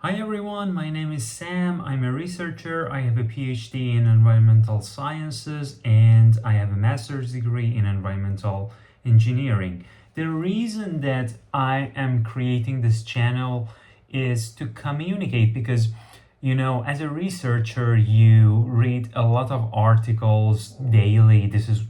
Hi everyone, my name is Sam. I'm a researcher. I have a PhD in environmental sciences and I have a master's degree in environmental engineering. The reason that I am creating this channel is to communicate because, as a researcher, you read a lot of articles daily. This is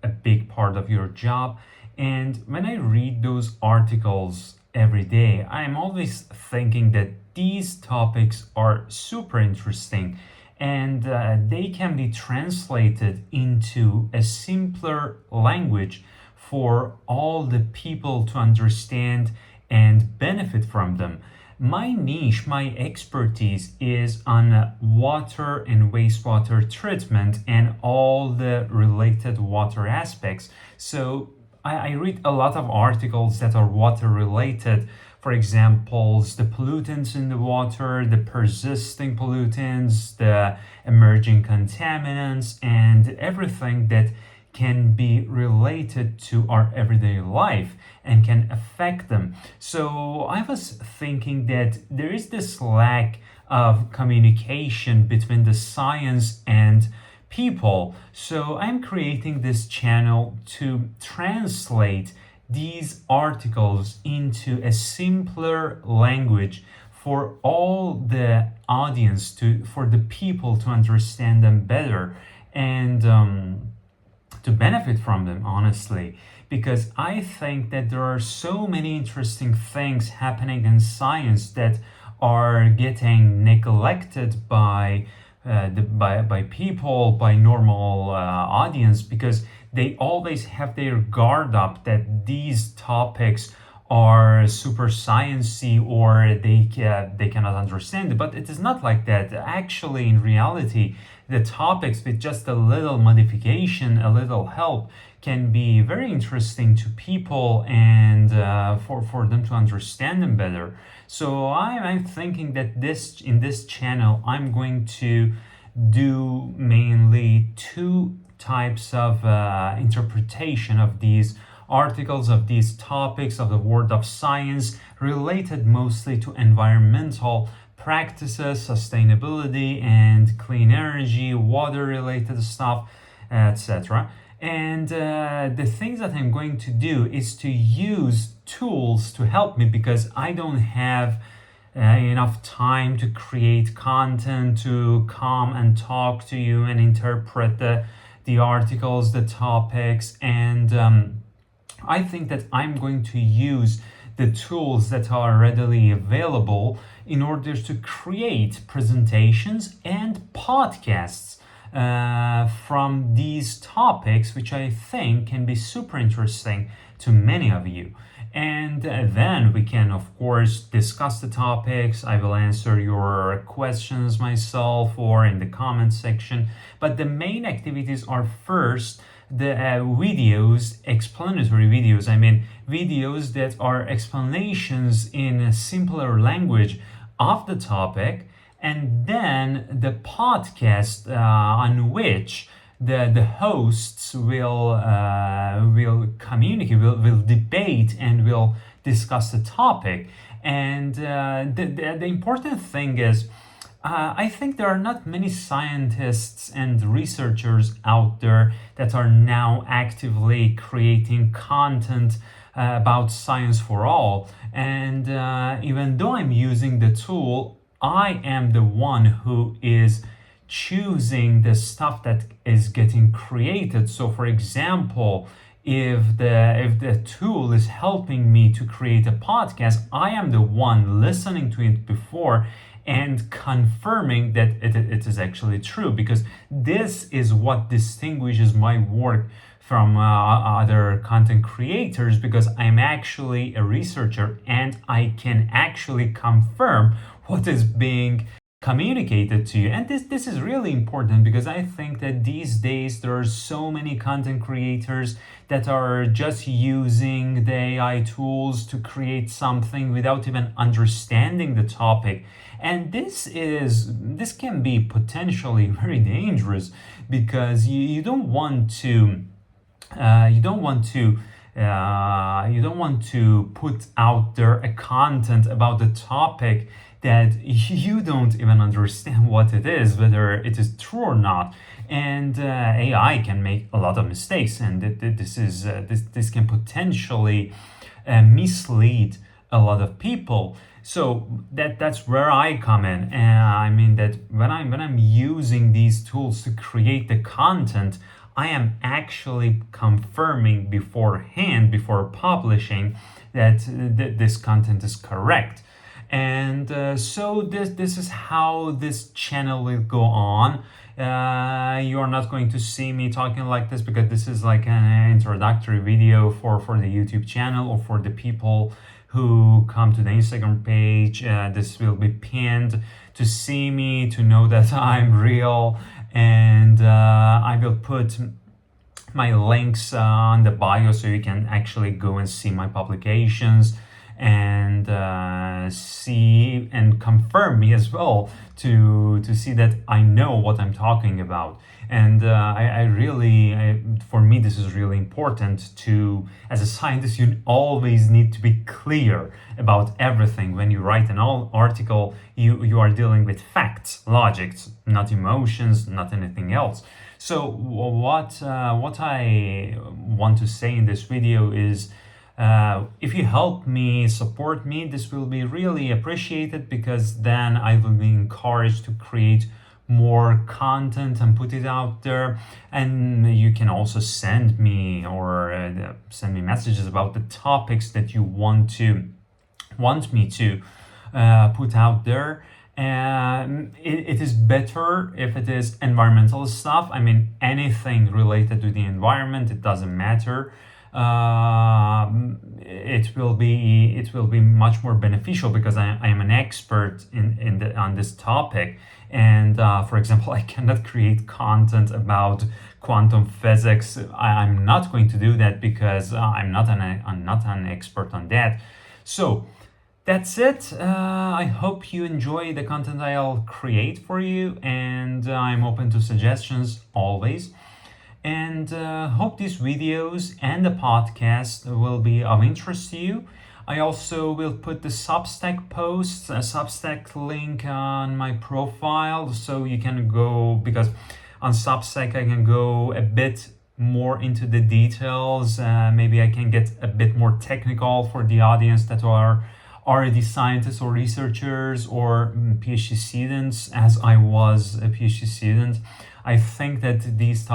a big part of your job. And when I read those articles every day, I'm always thinking that these topics are super interesting and they can be translated into a simpler language for all the people to understand and benefit from them. My niche, my expertise is on water and wastewater treatment and all the related water aspects. So I read a lot of articles that are water related. For example, the pollutants in the water, the persisting pollutants, the emerging contaminants, and everything that can be related to our everyday life and can affect them. So I was thinking that there is this lack of communication between the science and people. So I'm creating this channel to translate these articles into a simpler language for all the audience for the people to understand them better and to benefit from them, honestly, because I think that there are so many interesting things happening in science that are getting neglected by people, by normal audience, because they always have their guard up that these topics are super sciencey or they cannot understand it. But it is not like that. Actually, in reality, the topics with just a little modification, a little help, can be very interesting to people and for them to understand them better. So I'm thinking that in this channel I'm going to do mainly two types of interpretation of these articles, of these topics of the world of science, related mostly to environmental practices, sustainability, and clean energy, water related stuff, etc. And the things that I'm going to do is to use tools to help me because I don't have enough time to create content, to come and talk to you and interpret the articles, the topics, and I think that I'm going to use the tools that are readily available in order to create presentations and podcasts from these topics, which I think can be super interesting to many of you. And then we can, of course, discuss the topics. I will answer your questions myself or in the comment section. But the main activities are first the videos, explanatory videos. I mean, videos that are explanations in a simpler language of the topic, and then the podcast on which the hosts will communicate, will debate, and will discuss the topic. And the important thing is, I think there are not many scientists and researchers out there that are now actively creating content about science for all. And even though I'm using the tool, I am the one who is choosing the stuff that is getting created. So, for example, if the tool is helping me to create a podcast, I am the one listening to it before and confirming that it is actually true, because this is what distinguishes my work from other content creators, because I'm actually a researcher and I can actually confirm what is being communicated to you. And this is really important because I think that these days there are so many content creators that are just using the AI tools to create something without even understanding the topic. And this can be potentially very dangerous because you don't want to You don't want to put out there a content about the topic that you don't even understand what it is, whether it is true or not. And AI can make a lot of mistakes, and this can potentially mislead a lot of people. So that's where I come in. I mean that when I'm using these tools to create the content, I am actually confirming beforehand, before publishing, that this content is correct. And so this is how this channel will go on. You are not going to see me talking like this, because this is like an introductory video for the YouTube channel, or for the people who come to the Instagram page. This will be pinned to see me, to know that I'm real. And I will put my links on the bio, so you can actually go and see my publications, and see and confirm me as well, to see that I know what I'm talking about. And for me, this is really important. To, as a scientist, you always need to be clear about everything. When you write an article, you are dealing with facts, logics, not emotions, not anything else. So what I want to say in this video is, if you help me, support me, this will be really appreciated, because then I will be encouraged to create more content and put it out there. And you can also send me messages about the topics that you want me to put out there. It is better if it is environmental stuff. I mean, anything related to the environment, it doesn't matter. It will be much more beneficial, because I am an expert on this topic. And for example, I cannot create content about quantum physics. I'm not going to do that, because I'm not an expert on that. So that's it. I hope you enjoy the content I'll create for you, and I'm open to suggestions always. And hope these videos and the podcast will be of interest to you. I also will put the Substack posts, a Substack link on my profile, so you can go, because on Substack I can go a bit more into the details. Maybe I can get a bit more technical for the audience that are already scientists or researchers or PhD students, as I was a PhD student. I think that this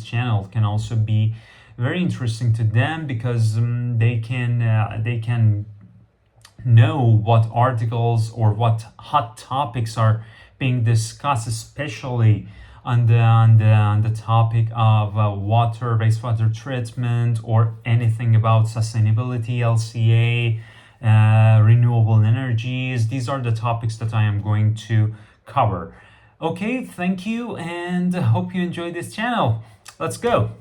channel can also be very interesting to them, because they can know what articles or what hot topics are being discussed, especially on the topic of wastewater treatment, or anything about sustainability, LCA, renewable energies. These are the topics that I am going to cover. Okay, thank you, and hope you enjoy this channel. Let's go.